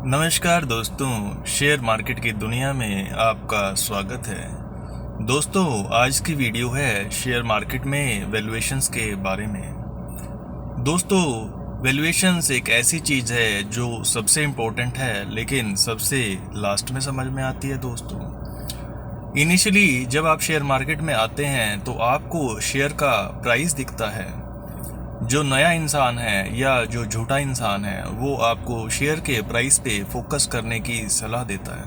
नमस्कार दोस्तों, share market की दुनिया में आपका स्वागत है। दोस्तों, आज की वीडियो है शेयर मार्केट में वैल्यूएशंस के बारे में। दोस्तों, वैल्यूएशंस एक ऐसी चीज़ है जो सबसे इम्पोर्टेंट है लेकिन सबसे लास्ट में समझ में आती है। दोस्तों, इनिशियली जब आप शेयर मार्केट में आते हैं तो आपको शेयर का प्राइस दिखता है। जो नया इंसान है या जो झूठा इंसान है वो आपको शेयर के प्राइस पे फोकस करने की सलाह देता है।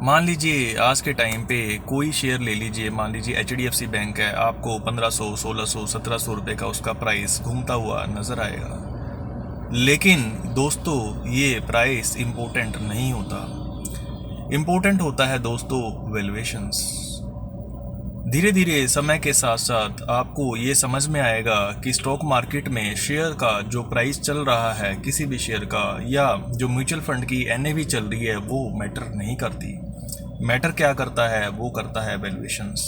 मान लीजिए आज के टाइम पे कोई शेयर ले लीजिए, मान लीजिए HDFC बैंक है, आपको 1500, 1600, 1700 रुपये का उसका प्राइस घूमता हुआ नज़र आएगा। लेकिन दोस्तों, ये प्राइस इम्पोर्टेंट नहीं होता। इम्पोर्टेंट होता है दोस्तों वैल्यूएशंस। धीरे धीरे समय के साथ साथ आपको ये समझ में आएगा कि स्टॉक मार्केट में शेयर का जो प्राइस चल रहा है किसी भी शेयर का, या जो म्यूचुअल फंड की NAV चल रही है, वो मैटर नहीं करती। मैटर क्या करता है? वो करता है वैल्यूएशंस।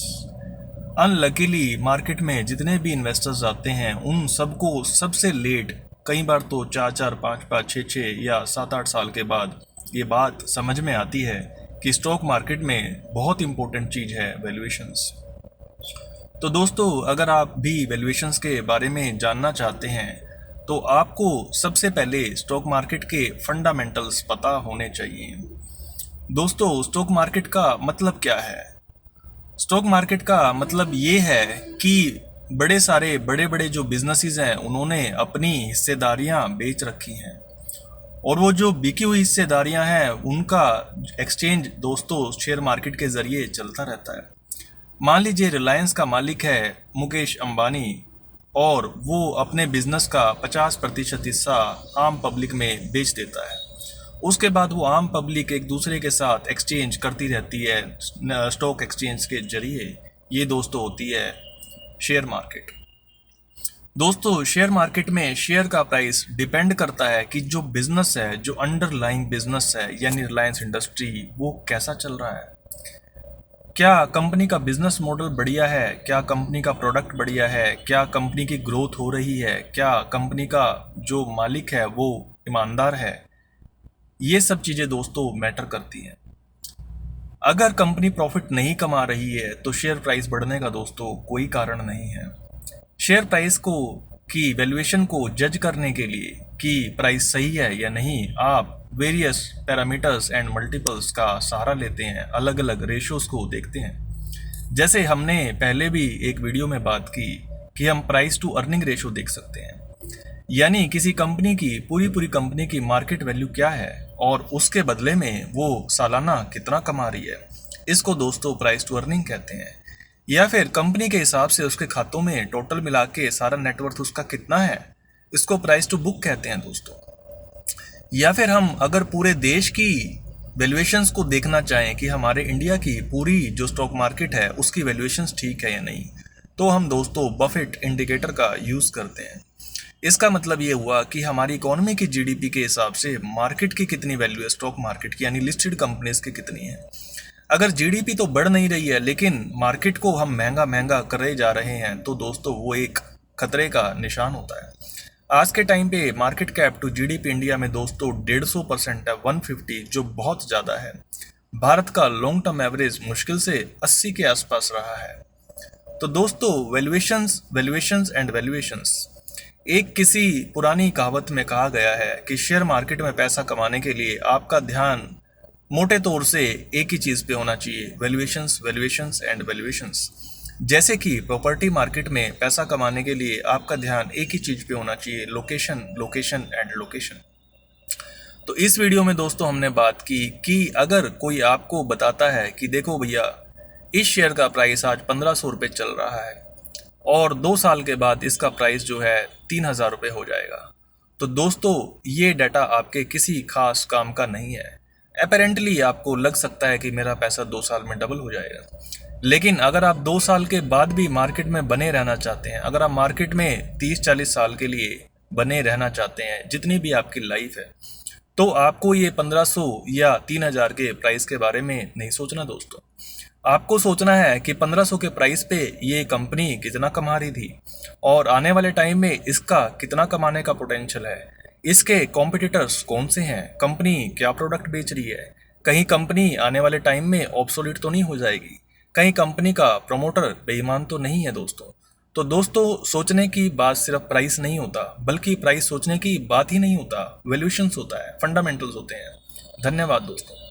अनलकीली मार्केट में जितने भी इन्वेस्टर्स आते हैं उन सबको सबसे लेट, कई बार तो 4-4, 5-5, 6-6 या 7-8 साल के बाद ये बात समझ में आती है कि स्टॉक मार्केट में बहुत इंपॉर्टेंट चीज़ है वैल्यूएशंस। तो दोस्तों, अगर आप भी वैल्यूएशंस के बारे में जानना चाहते हैं तो आपको सबसे पहले स्टॉक मार्केट के फंडामेंटल्स पता होने चाहिए। दोस्तों, स्टॉक मार्केट का मतलब क्या है? स्टॉक मार्केट का मतलब ये है कि बड़े बड़े जो बिजनेसेस हैं उन्होंने अपनी हिस्सेदारियां बेच रखी हैं, और वो जो बिकी हुई हिस्सेदारियां हैं उनका एक्सचेंज दोस्तों शेयर मार्केट के ज़रिए चलता रहता है। मान लीजिए रिलायंस का मालिक है मुकेश अंबानी, और वो अपने बिजनेस का 50% हिस्सा आम पब्लिक में बेच देता है। उसके बाद वो आम पब्लिक एक दूसरे के साथ एक्सचेंज करती रहती है स्टॉक एक्सचेंज के जरिए। ये दोस्तों होती है शेयर मार्केट। दोस्तों, शेयर मार्केट में शेयर का प्राइस डिपेंड करता है कि जो बिजनेस है, जो अंडरलाइंग बिजनेस है, यानी रिलायंस इंडस्ट्री, वो कैसा चल रहा है। क्या कंपनी का बिजनेस मॉडल बढ़िया है? क्या कंपनी का प्रोडक्ट बढ़िया है? क्या कंपनी की ग्रोथ हो रही है? क्या कंपनी का जो मालिक है वो ईमानदार है? ये सब चीज़ें दोस्तों मैटर करती हैं। अगर कंपनी प्रॉफिट नहीं कमा रही है तो शेयर प्राइस बढ़ने का दोस्तों कोई कारण नहीं है। शेयर प्राइस को की वैल्यूएशन को जज करने के लिए कि प्राइस सही है या नहीं, आप वेरियस पैरामीटर्स एंड मल्टीपल्स का सहारा लेते हैं, अलग अलग रेशोस को देखते हैं। जैसे हमने पहले भी एक वीडियो में बात की कि हम प्राइस टू अर्निंग रेशो देख सकते हैं, यानी किसी कंपनी की पूरी कंपनी की मार्केट वैल्यू क्या है और उसके बदले में वो सालाना कितना कमा रही है। इसको दोस्तों प्राइस टू अर्निंग कहते हैं। या फिर कंपनी के हिसाब से उसके खातों में टोटल मिला के सारा नेटवर्थ उसका कितना है, इसको प्राइस टू बुक कहते हैं दोस्तों। या फिर हम अगर पूरे देश की वैल्यूएशंस को देखना चाहें कि हमारे इंडिया की पूरी जो स्टॉक मार्केट है उसकी वैल्यूएशंस ठीक है या नहीं, तो हम दोस्तों बफेट इंडिकेटर का यूज़ करते हैं। इसका मतलब ये हुआ कि हमारी इकोनॉमी की GDP के हिसाब से मार्केट की कितनी वैल्यू है स्टॉक मार्केट की, यानी लिस्टेड कंपनीज की कितनी है। अगर GDP तो बढ़ नहीं रही है लेकिन मार्केट को हम महंगा करे जा रहे हैं तो दोस्तों वो एक खतरे का निशान होता है। आज के टाइम पे market cap to GDP India में दोस्तों 150% है, 150, जो बहुत ज़्यादा है। भारत का लॉन्ग टर्म एवरेज मुश्किल से 80 के आसपास रहा है। तो दोस्तों, वैल्यूएशंस एंड वैल्यूएशंस, एक किसी पुरानी कहावत में कहा गया है कि शेयर मार्केट में पैसा कमाने के लिए आपका ध्यान मोटे तौर से एक ही चीज़ पे होना चाहिए, वैल्यूएशंस एंड वैल्यूएशंस। जैसे कि प्रॉपर्टी मार्केट में पैसा कमाने के लिए आपका ध्यान एक ही चीज़ पे होना चाहिए, लोकेशन एंड लोकेशन। तो इस वीडियो में दोस्तों हमने बात की कि अगर कोई आपको बताता है कि देखो भैया, इस शेयर का प्राइस आज 1500 रुपये चल रहा है और 2 साल के बाद इसका प्राइस जो है 3000 रुपये हो जाएगा, तो दोस्तों ये डाटा आपके किसी खास काम का नहीं है। अपेरेंटली आपको लग सकता है कि मेरा पैसा 2 साल में डबल हो जाएगा, लेकिन अगर आप 2 साल के बाद भी मार्केट में बने रहना चाहते हैं, अगर आप मार्केट में 30-40 साल के लिए बने रहना चाहते हैं, जितनी भी आपकी लाइफ है, तो आपको ये 1500 या 3000 के प्राइस के बारे में नहीं सोचना दोस्तों। आपको सोचना है कि 1500 के प्राइस पे ये कंपनी कितना कमा रही थी और आने वाले टाइम में इसका कितना कमाने का पोटेंशियल है। इसके कॉम्पिटिटर्स कौन से हैं, कंपनी क्या प्रोडक्ट बेच रही है, कहीं कंपनी आने वाले टाइम में ऑब्सोलीट तो नहीं हो जाएगी, कहीं कंपनी का प्रमोटर बेईमान तो नहीं है दोस्तों। तो दोस्तों, सोचने की बात सिर्फ प्राइस नहीं होता, बल्कि प्राइस सोचने की बात ही नहीं होता, वैल्यूएशंस होता है, फंडामेंटल्स होते हैं। धन्यवाद दोस्तों।